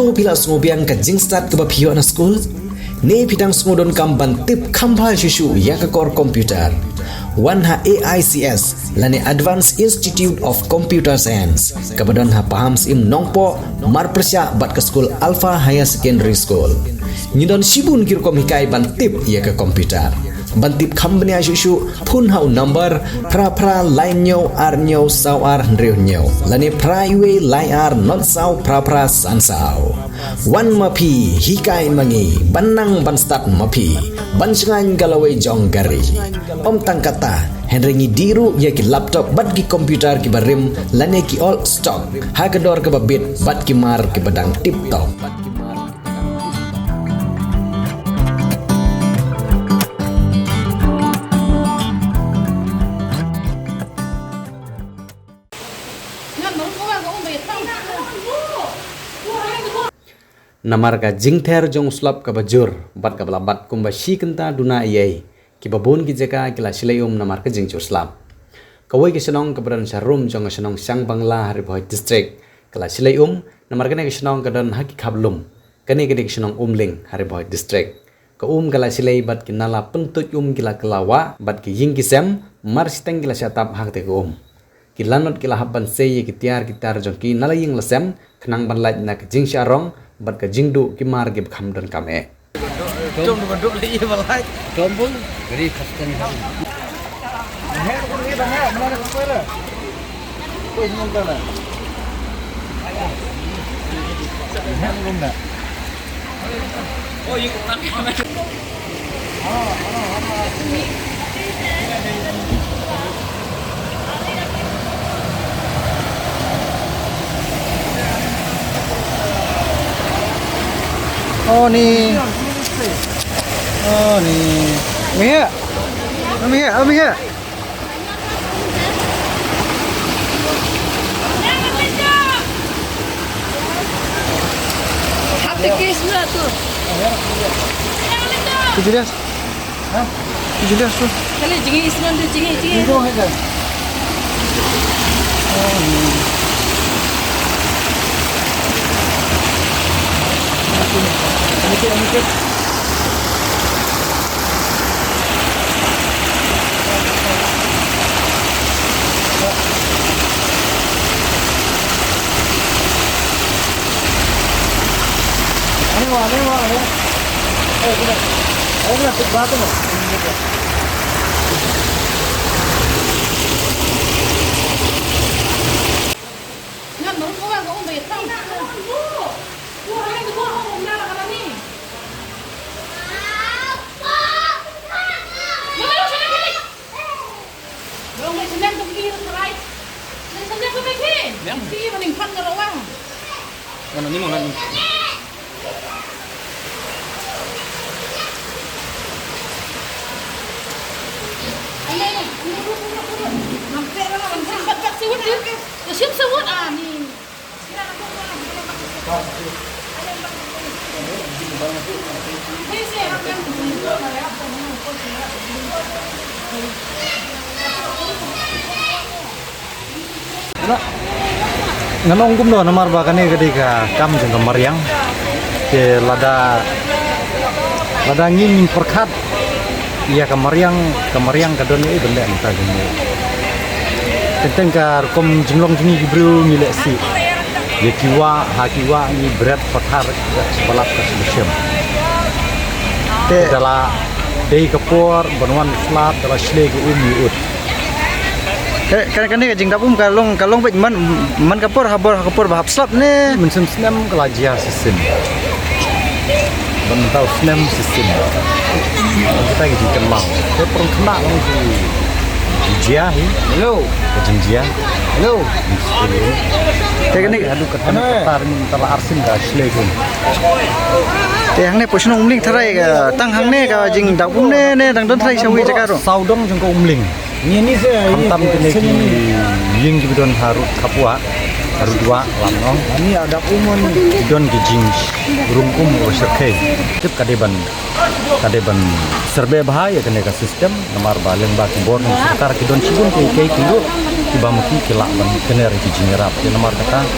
to pila sngobiang ka jingstat ka baphiyo na school ne pidang sngodon kam ban tip khamba shishu ya ka core computer one ha AICS lane Advanced Institute of Computer Science kabadon ha paham sim nongpo marprsya bat ka school Alpha Higher Secondary School nyidon sibun kirkom hikai ban tip ya ka computer bantip khambnya shishu phun hau number pra line nyo ar nyo saw ar ndreu nyo lane praiwe line ar not saw pra san saw one mapi hikai mangi banang ban start mapi ban sengan galawai jong gari om tangkata henrengi diru ya ki laptop bat ki computer ki barim lane ki all stock hagador ke babit bat ki mar ki badang tip top. Namar ka jingther jong slap ka bajur bat ka balabat kumba shi kenta duna iyai ki babon ki jeka kila silayum namar ka jingchur slap kawai ki senong ka badan sharum jong senong sang bangla hari boy district kila silayum namar ka ki senong ka dan haki khablum kani ki senong umling hari boy district ka kala silay bat ki nala pentut kila kelawa bat ki ying ki sem mar siteng kila syatap hak te ka ki lanot kila haban sey ki tiar jong ki nala ying lasem khnang ban laj na ka jing syarong bat ka jingdu ki mar ge kham dan kame Jom duduk li balai. Jom pun beri custom. Her pun ni dah mana kupera. Koi mungkin dah. Her pun dah. Oh, ini nak. Oh ni. Oh ni. Mia. Mia. Hati kes pula tu. 17. Hah? 17 tu. Kalau jingi isman tu jingi. Itu aja. Oh ni. Mikir. Ini wah ya. Benar batu no. Ngan mau kau kau umbai tang. Wah, ini kau orang nak apa ni? Belum ni senang tu pergi terai. Senang tu pergi. Pergi mending pan kalau orang. Mana ni mana ni? Nampak lah, nampak sewut dia. Siap sewut ni. Nganong gum do namar ba kani ketika kam jeng kamariang ke lada ngin perkat iya kamariang kadon ni benda entah gini tentang kar kom jenglong jini gibru milek si ya kiwa hakiwa ni berat pathar sebalap ke solution adalah dei kapor banwan slap dalam shle ke ut kan ka jing dapum kalong bet man kapor bahap slap ne mensem senam kelajia sistem bentau senam sistem kita gitu kenal ke perang kena lagi jia hello jia hello kayak ni aduh ketemu tar minta arsin ka slegum te hang ne posno umling tharai ka tang hang ne ka jing dapum ne dang don thai sawi jaga ro saudong jeng ko umling Ini saya tam kene ki ying ki don harut kapua haru dua lamong ini ada umon don ki jing rungkum o serkai tip kadeban serbe bahaya kene ka sistem nomor balen ba ki bor sekitar ki don cibun ki kilo ki bamuki ki lakban kene ri ki jingerap ki nomor kata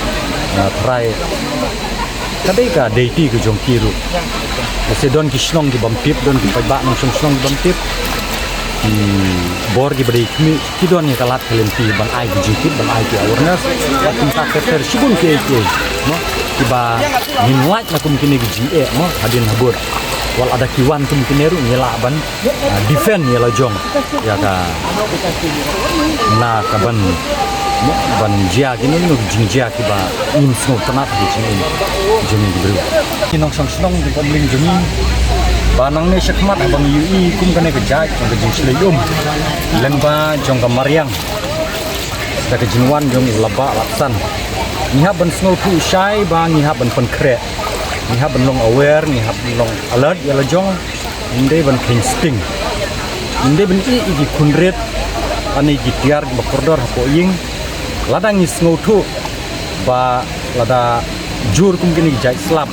try kadai ka deiti ke jong kiru se don ki snong ki bampip don ki pai ba nong snong bampip bor ki bari ki don ni kalat kalen ti ban ai ki jikit ban ai ki awareness atin ta keter sibun ke no ki ba min like na kum kini ji no hadin habur wal ada kiwan kum kineru nyela ban defend nyela jong ya ka na ka ban jia kini nu jingjia ki ba in sno tanat ki jini jini bru kinong sang snong di komling jini banang ne shakmat abang yui kum kane ke jai jong ke jing sleyum lemba jong ka mariang da ke jinwan jong laba laksan niha ban sno tu shai ba niha ban pen kre niha ban long aware niha ban long alert yala jong inde ban insting inde ban i kunret ani gitiar ba kordor po ying ladang is ngotu ba lada jur kum kini jai slap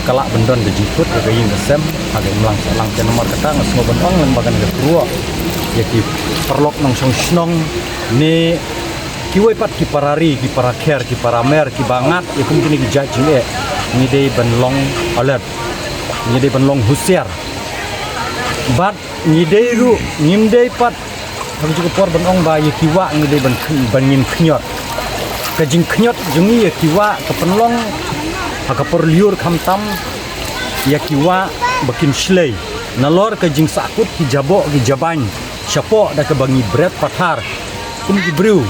kalak bendon ke jikut ke ying kesem agak melang ke nomor kata ngasmo bentong lembaga ke ruo ya ki perlok nong song snong ni ki wei pat ki parari ki parakher ki paramer ki bangat ya kum kini jai jine ni dei benlong alert ni dei benlong husiar bat ni dei ru nim dei pat Hang juga por benong ba ye kiwa ngi de ban ngin khnyot ka jing khnyot jungi ye kiwa ka penlong ha ka por liur kham tam ye kiwa bakin slei nalor ka jing sakut ki jabo ki jaban syapo da ka bangi bret pathar kum ki bru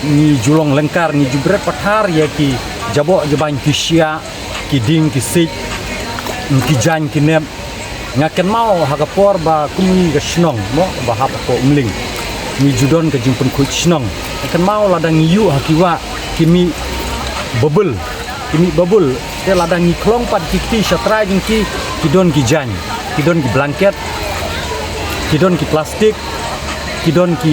ni julong lengkar ni jubret pathar ye ki jabo jaban ki sia ki ding ki sik ki jan ki nep ngaken mau hagapor ba kumi ga snong mo ba hap ko umling ni judon ka jimpun ku snong ngaken mau ladang yu hakiwa kimi bubble te ladang ni klong pat kiti syatra jingki kidon ki jan kidon ki blanket kidon ki plastik kidon ki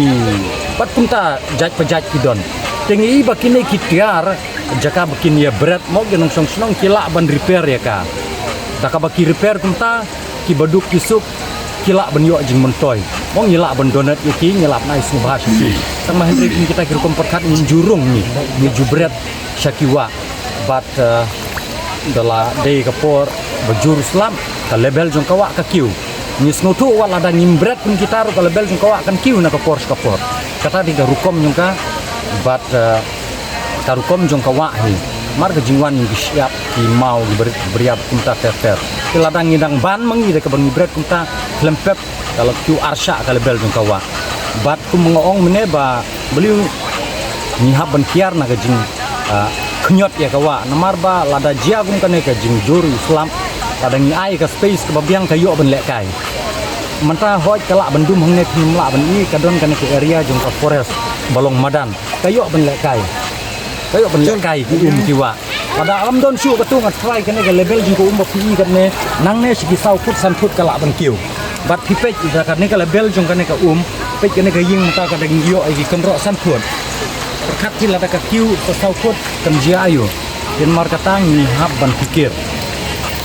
pat punta jaj pajaj kidon tengi ba kini kitiar jaka bikin ya berat mo genong song snong kila ban repair ya ka taka baki repair punta ki baduk kisuk kila benyo jing mentoy mong nyela ben donat iki nyelap nai subah syaki sang mahendri kita kira komperkat ni jurung ni jubret syakiwa bat dala dei kapor bajur islam ka label jong kawa ka kiu ni snotu wala da nimbret pun kita ru ka label jong kawa kan kiu na kapor kata di rukom jong ka bat karukom jong kawa hi marga jingwan yang siap ki mau beriap kunta teter ladang ngidang ban mengi de kebangi bret kunta lempep kalau ku arsya kalau bel jong kawa bat ku mengoong mene ba beliau nyihab ban kiar na gajing knyot ya kawa namar ba lada jiagum kane ka jing jur islam ladang ni ai ka space ke babiang kayu ban lekai manta hoj kala bandum hangne khimla ban i kadon kane ke area jong ka forest balong madan kayu ban lekai kayo benlekai ku kiwa pada alam don syu betul ngatrai kene ke level jing ku pi kene nang ne sigi sau put san put kala ban kiu bat pipet ida kane ke level jong kane ke pe kene ke ying mata ka dang yo ai kenro san put perkat ti lada ka kiu sau put kan jia ayo den mar katang ni hab ban pikir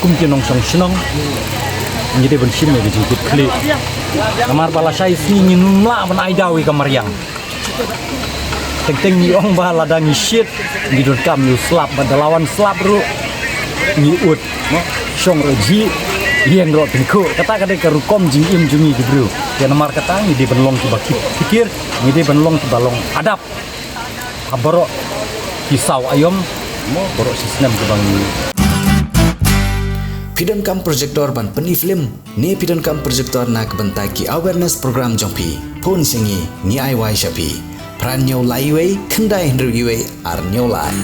kum kinong song snong ni de ban sim ne jing kut kli namar bala sai si ni numla ban ai dawi ka mariang teng ni ong ba ladang shit di dot kam yu slap badalawan slap ru ni ut no song roji yang ro tengku kata ke rukom jing im jungi di bru ya namar kata ni di benlong ki baki pikir ni di benlong ki balong adap aboro kisau ayom mo borok sistem ke bang Pidon kam projector ban peni film ni pidon kam projector na kebentai ki awareness program jongpi pun singi ni ai wai shapi Pran nyau lai wei kendai hendru iwe ar nyau lai